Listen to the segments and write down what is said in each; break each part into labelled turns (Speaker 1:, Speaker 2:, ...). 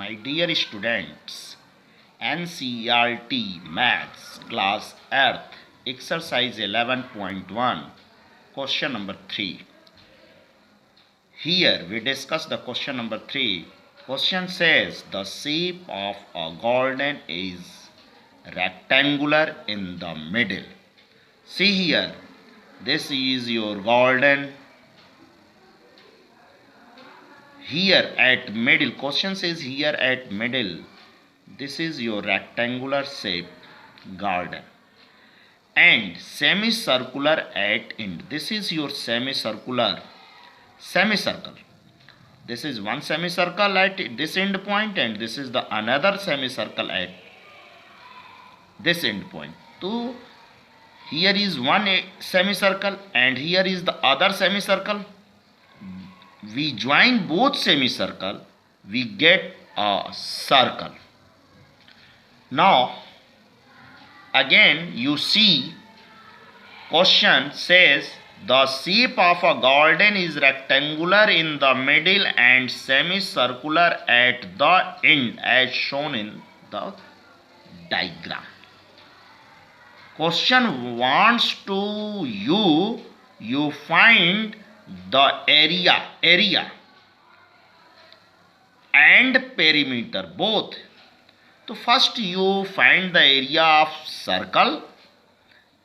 Speaker 1: My dear students, NCERT Maths Class Earth Exercise 11.1 Question number 3. Here we discuss the question number 3. Question says the shape of a garden is rectangular in the middle. See here, this is your garden. Here at middle, question says here at middle, this is your rectangular shape garden and semicircular at end. This is your semicircle. This is one semicircle at this end point and this is the another semicircle at this end point. So here is one semicircle and here is the other semicircle. We join both semicircle, we get a circle. Now again you see question says the shape of a garden is rectangular in the middle and semicircular at the end as shown in the diagram. Question wants to you find the area and perimeter both. So first you find the area of circle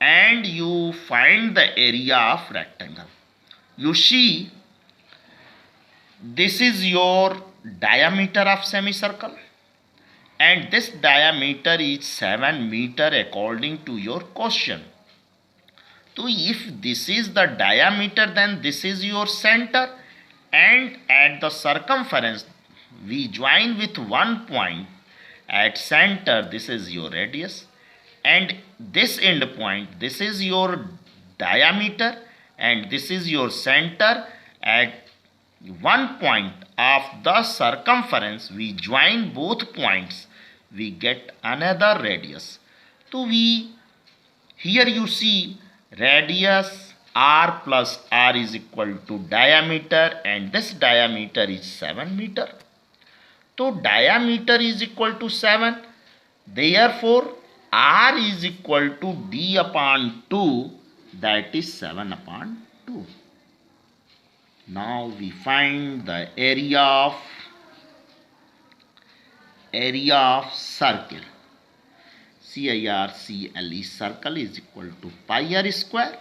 Speaker 1: and you find the area of rectangle. You see this is your diameter of semicircle and this diameter is 7 meter according to your question. So if this is the diameter, then this is your center and at the circumference we join with one point at center. This is your radius and this end point, this is your diameter and this is your center. At one point of the circumference we join both points, we get another radius. So here you see radius r plus r is equal to diameter and this diameter is 7 meter. So diameter is equal to 7, therefore r is equal to d upon 2, that is 7 upon 2. Now we find the area of circle. CIRCLE circle is equal to pi r square.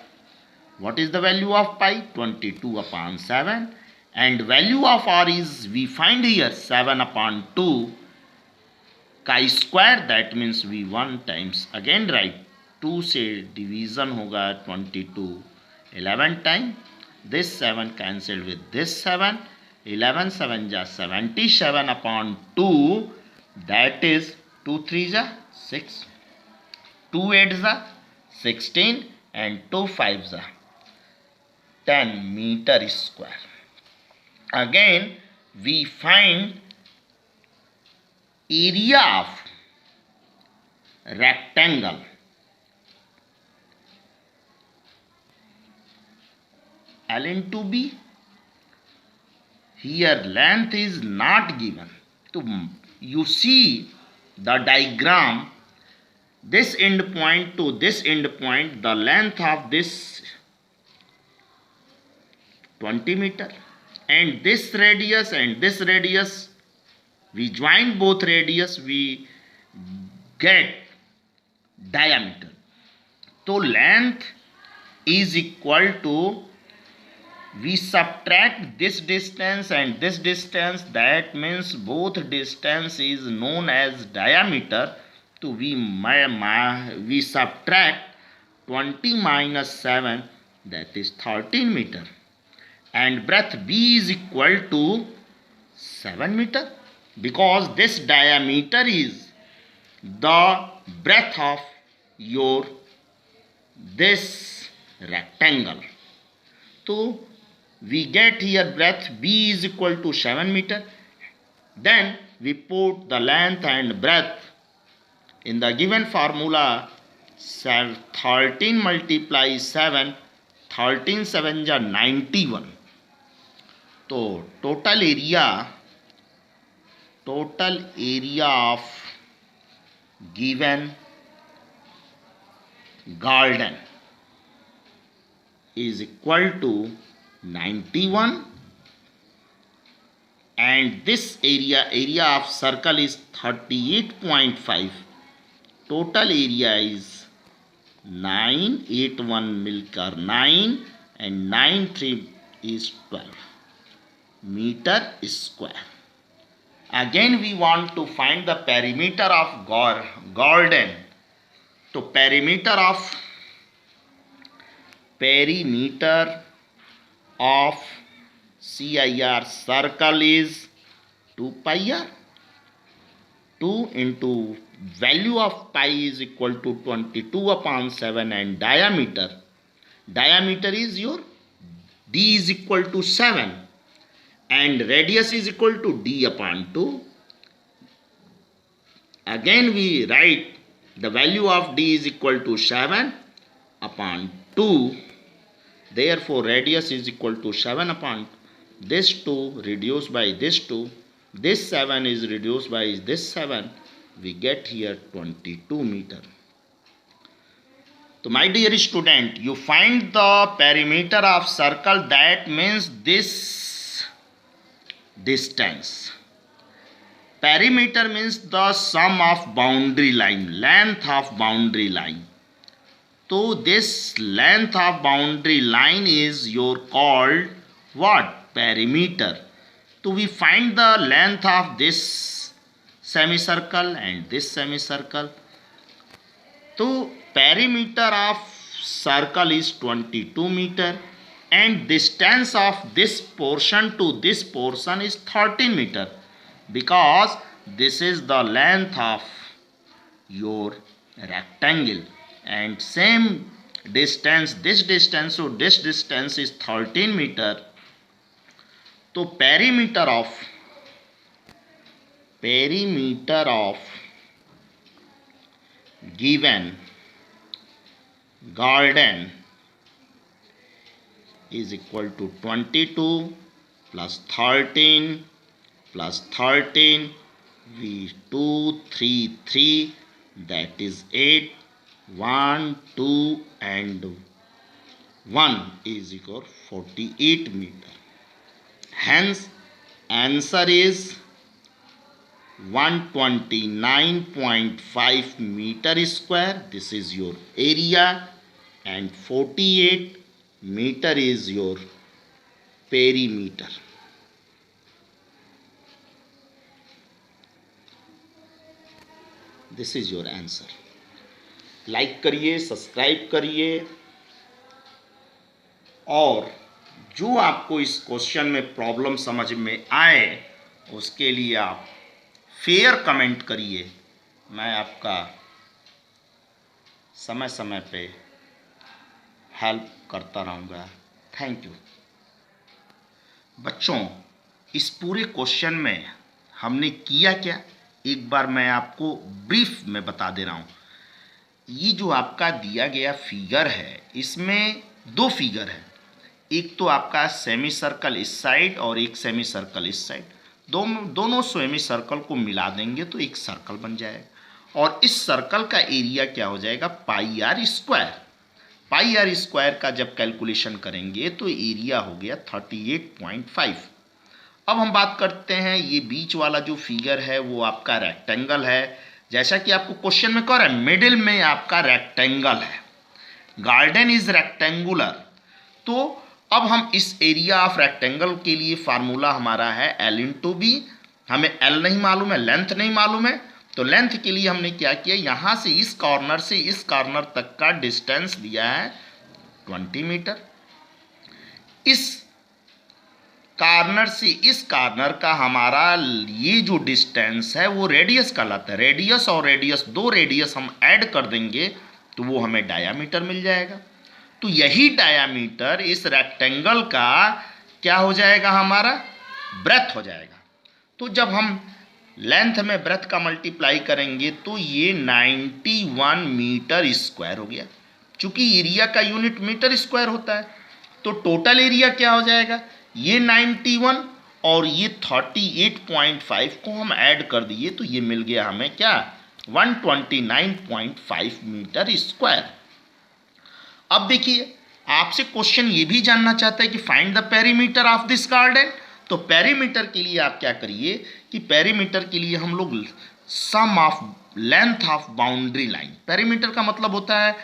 Speaker 1: What is the value of pi? 22 upon 7 and value of r is we find here 7 upon 2 chi square, that means we 1 times again write 2 से division होगा 22 11 time. This 7 cancelled with this 7, 11 7 ja 77 upon 2, that is 2 3 ja 6, 2 8 ja 16 and 2 5 ja 10 meter square. Again we find area of rectangle. L into B. Here length is not given. So you see the diagram, this end point to this end point, the length of this 20 meter and this radius and this radius, we join both radius, we get diameter. So length is equal to, we subtract this distance and this distance, that means both distance is known as diameter. So we subtract 20 minus 7, that is 13 meter and breadth B is equal to 7 meter because this diameter is the breadth of your this rectangle. So we get here breadth B is equal to 7 meter. Then we put the length and breadth in the given formula. 13 multiply 7, 13 7 ja 91. तो total total area of given garden is equal to 91, and this area of circle is 38.5. total area is 981 milker 9 and 93 is 12 meter square. Again we want to find the perimeter of garden. तो perimeter of CIR circle is 2 pi r. 2 into value of pi is equal to 22/7, and diameter is your d is equal to 7, and radius is equal to d/2. Again we write the value of d is equal to 7/2. Therefore radius is equal to 7/2. This 2 reduced by this 2, this 7 is reduced by this 7, we get here 22 meter. So my dear student, you find the perimeter of circle, that means this distance. Perimeter means the sum of boundary line, length of boundary line. So this length of boundary line is your called what? Perimeter. So we find the length of this semicircle and this semicircle. So perimeter of circle is 22 meter, and distance of this portion to this portion is 13 meter, because this is the length of your rectangle, and same distance, this distance to this distance is 13 meter. So perimeter of given garden is equal to 22 plus 13 plus 13, we 2 3 3, that is 8, 1 2 and 1 is equal 48 meter. Hence answer is 129.5 meter square. This is your area, and 48 meter is your perimeter. This is your answer. Like करिए, subscribe करिए, और जो आपको इस question में problem समझ में आए उसके लिए आप फेयर कमेंट करिए. मैं आपका समय समय पे हेल्प करता रहूँगा. Thank you. बच्चों, इस पूरे क्वेश्चन में हमने किया क्या, एक बार मैं आपको ब्रीफ में बता दे रहा हूँ. ये जो आपका दिया गया फिगर है, इसमें दो फिगर है. एक तो आपका सेमी सर्कल इस साइड और एक सेमी सर्कल इस साइड. दोनों सेमी सर्कल को मिला देंगे तो एक सर्कल बन जाएगा, और इस सर्कल का एरिया क्या हो जाएगा? Pi r square. Pi r square का जब कैलकुलेशन करेंगे तो एरिया हो गया 38.5. अब हम बात करते हैं, ये बीच वाला जो फिगर है वो आपका रेक्टेंगल है. जैसा कि आपको क्वेश्चन में कह रहा है, मिडिल में आपका रेक्टेंगल है, गार्डन इज रेक्टेंगुलर. तो अब हम इस एरिया ऑफ रेक्टेंगल के लिए फार्मूला हमारा है L/B. हमें L नहीं मालूम है, लेंथ नहीं मालूम है, तो लेंथ के लिए हमने क्या किया, यहाँ से इस कॉर्नर तक का डिस्टेंस दिया है 20 मीटर. इस कॉर्नर से इस कॉर्नर का हमारा ये जो डिस्टेंस है वो रेडियस कहलाता है. रेडियस और रेडियस, दो रेडियस हम ऐड कर देंगे तो वो हमें डायामीटर मिल जाएगा. तो यही डायामीटर इस रेक्टेंगल का क्या हो जाएगा, हमारा ब्रेथ हो जाएगा. तो जब हम लेंथ में ब्रेथ का मल्टीप्लाई करेंगे तो ये 91 मीटर स्क्वायर हो गया. चूंकि एरिया का यूनिट मीटर स्क्वायर होता है, तो टोटल एरिया क्या हो जाएगा, ये 91 और ये 38.5 को हम ऐड कर दिए तो ये मिल गया हमें क्या, 129.5 मीटर स्क्वायर। अब देखिए आपसे क्वेश्चन ये भी जानना चाहता है कि find the perimeter of this garden. तो पेरीमीटर के लिए आप क्या करिए कि पेरीमीटर के लिए हम लोग sum of length of boundary line, perimeter का मतलब होता है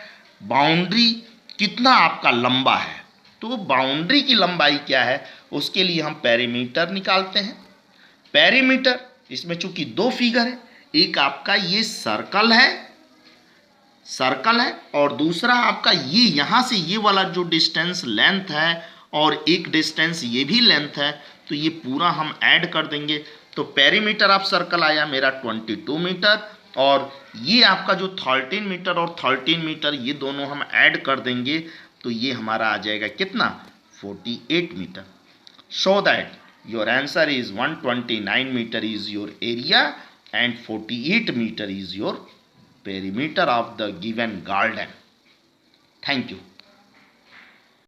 Speaker 1: बाउंड्री कितना आपका लंबा है, तो बाउंड्री की लंबाई क्या है उसके लिए हम पेरीमीटर निकालते हैं। पेरीमीटर इसमें चूंकि दो फिगर है, एक आपका ये सर्कल है और दूसरा आपका ये यहां से ये वाला जो डिस्टेंस लेंथ है और एक डिस्टेंस ये भी लेंथ है, तो ये पूरा हम ऐड कर देंगे। तो पेरीमीटर ऑफ सर्कल आया मेरा 22 मीटर और ये आपका जो 13 मीटर और 13 मीटर ये दोनों हम ऐड कर देंगे तो ये हमारा आ जाएगा कितना, 48 meter. So that your answer is 129 meter is your area and 48 meter is your perimeter of the given garden. Thank you.